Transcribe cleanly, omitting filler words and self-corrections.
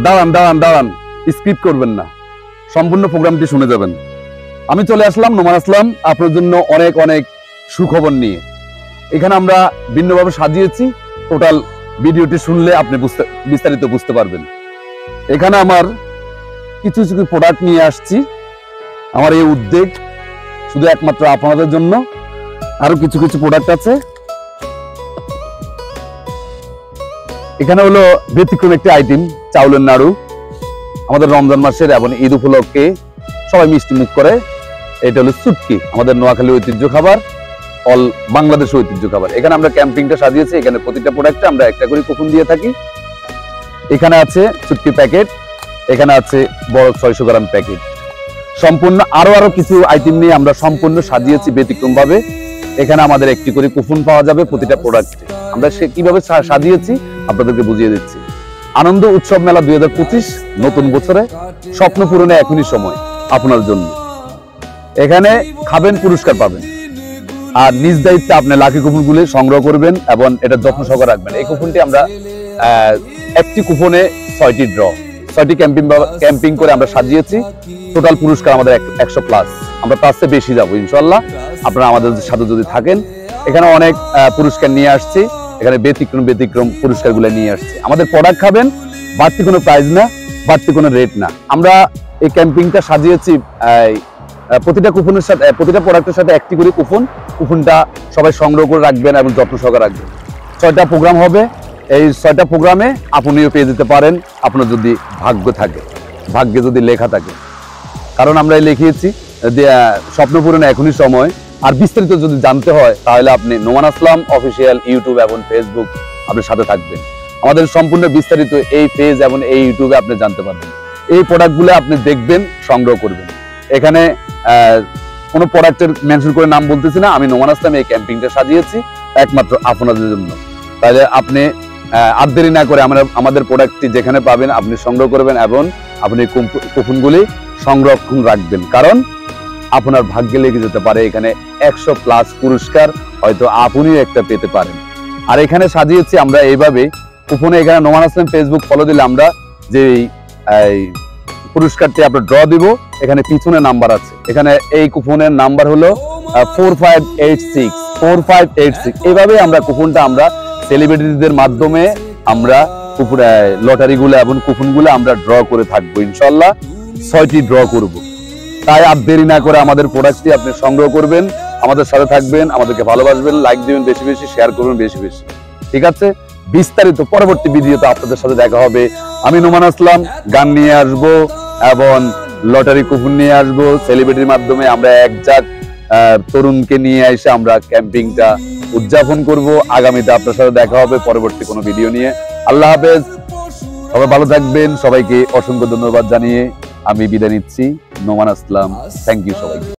দাঁড়ান দাঁড়ান দাঁড়ান, স্কিপ করবেন না, সম্পূর্ণ প্রোগ্রামটি শুনে যাবেন। আমি চলে আসলাম নোমান আসলাম আপনার জন্য অনেক অনেক সুখবর নিয়ে। এখানে আমরা ভিন্নভাবে সাজিয়েছি, টোটাল ভিডিওটি শুনলে আপনি বিস্তারিত বুঝতে পারবেন। এখানে আমার কিছু কিছু প্রোডাক্ট নিয়ে আসছি। আমার এই উদ্যোগ শুধু একমাত্র আপনাদের জন্য। আরো কিছু কিছু প্রোডাক্ট আছে। এখানে হলো ব্যতিক্রম একটি আইটেম, চাউলের নাড়ু। আমাদের রমজান মাসের এবং ঈদ উপলক্ষে সবাই মিষ্টি মুখ করে। এটা হলো সুটকি, আমাদের নোয়াখালী ঐতিহ্য খাবার, অল বাংলাদেশ ঐতিহ্য খাবার। এখানে আমরা ক্যাম্পিংটা সাজিয়েছি। এখানে প্রতিটা প্রোডাক্টে আমরা একটা করে কুপন দিয়ে থাকি। এখানে আছে সুটকি প্যাকেট, এখানে আছে বড় 600 গ্রাম প্যাকেট। সম্পূর্ণ আরো কিছু আইটেম নিয়ে আমরা সম্পূর্ণ সাজিয়েছি ব্যতিক্রম ভাবে। এখানে আমাদের একটি করে কুপন পাওয়া যাবে প্রতিটা প্রোডাক্টে। আমরা সে কিভাবে সাজিয়েছি আপনাদেরকে বুঝিয়ে দিচ্ছি। আনন্দ উৎসব মেলা 2025 নতুন বছরে স্বপ্ন পূরণে এখনই সময় আপনার জন্য। এখানে খাবেন, পুরস্কার পাবেন, আর নিজ দায়িত্বে আপনি লাকি কুপনগুলি সংগ্রহ করবেন এবং এটা যত্ন সহকারে রাখবেন। এই কুপনটি আমরা একটি কুপনে 6টি ড্র, 6টি ক্যাম্পিং করে আমরা সাজিয়েছি। টোটাল পুরস্কার আমাদের 100+। আমরা তার চেয়ে বেশি যাবো ইনশাল্লাহ, আপনারা আমাদের সাথে যদি থাকেন। এখানে অনেক পুরস্কার নিয়ে আসছি। এখানে ব্যতিক্রম পুরস্কারগুলো নিয়ে আসছে। আমাদের প্রোডাক্ট খাবেন, বাড়তি কোনো প্রাইস না, বাড়তি কোনো রেট না। আমরা এই ক্যাম্পিংটা সাজিয়েছি প্রতিটা কুপনের সাথে, প্রতিটা প্রোডাক্টের সাথে একটি করে কুপনটা সবাই সংগ্রহ করে রাখবেন এবং যত্ন সহকারে রাখবেন। 6টা প্রোগ্রাম হবে। এই 6টা প্রোগ্রামে আপনিও পেয়ে যেতে পারেন, আপনার যদি ভাগ্য থাকে, ভাগ্যে যদি লেখা থাকে। কারণ আমরা লিখিয়েছি যে স্বপ্ন পূরণে এখনই সময়। আর বিস্তারিত যদি জানতে হয় তাহলে আপনি নোমান আসলাম অফিসিয়াল ইউটিউব এবং ফেসবুক আপনার সাথে থাকবেন। আমাদের সম্পূর্ণ বিস্তারিত এই পেজ এবং এই ইউটিউবে আপনি জানতে পারবেন। এই প্রোডাক্টগুলো আপনি দেখবেন, সংগ্রহ করবেন। এখানে কোনো প্রোডাক্টের মেনশন করে নাম বলতেছি না। আমি নোমান আসলাম এই ক্যাম্পিংটা সাজিয়েছি একমাত্র আপনাদের জন্য। তাহলে আপনি আর দেরি না করে আমাদের প্রোডাক্টটি যেখানে পাবেন আপনি সংগ্রহ করবেন এবং আপনি কুপনগুলি সংরক্ষণ রাখবেন। কারণ আপনার ভাগ্যে লেগে যেতে পারে এখানে 100+ পুরস্কার, হয়তো আপনিও একটা পেতে পারেন। আর এখানে সাজিয়েছি আমরা এইভাবে কুপনে। এখানে নোমান আসলাম ফেসবুক ফলো দিলে আমরা যে পুরস্কারটি আমরা ড্র দিব। এখানে পিছনে নাম্বার আছে। এখানে এই কুপনের নাম্বার হলো 4586। এইভাবে আমরা কুপনটা আমরা সেলিব্রিটিদের মাধ্যমে আমরা লটারিগুলো এবং কুপনগুলো আমরা ড্র করে থাকবো ইনশাল্লাহ। 6টি ড্র করব। তাই আর দেরি না করে আমাদের প্রোডাক্টটি আপনি সংগ্রহ করবেন, আমাদের সাথে থাকবেন, আমাদেরকে ভালোবাসবেন, লাইক দিবেন বেশি বেশি, শেয়ার করবেন বেশি বেশি। ঠিক আছে? বিস্তারিত পরবর্তী ভিডিওতে আপনাদের সাথে দেখা হবে। আমি নোমান আসলাম গান নিয়ে আসবো এবং লটারি কুপন নিয়ে আসবো। সেলিব্রিটির মাধ্যমে আমরা একজাক তরুণকে নিয়ে এসে আমরা ক্যাম্পিংটা উদযাপন করব। আগামীতে আপনার সাথে দেখা হবে পরবর্তী কোনো ভিডিও নিয়ে। আল্লাহ হাফেজ, সবাই ভালো থাকবেন। সবাইকে অসংখ্য ধন্যবাদ জানিয়ে আমি বিদায় নিচ্ছি। নোমান আসলাম, থ্যাংক ইউ সবাইকে।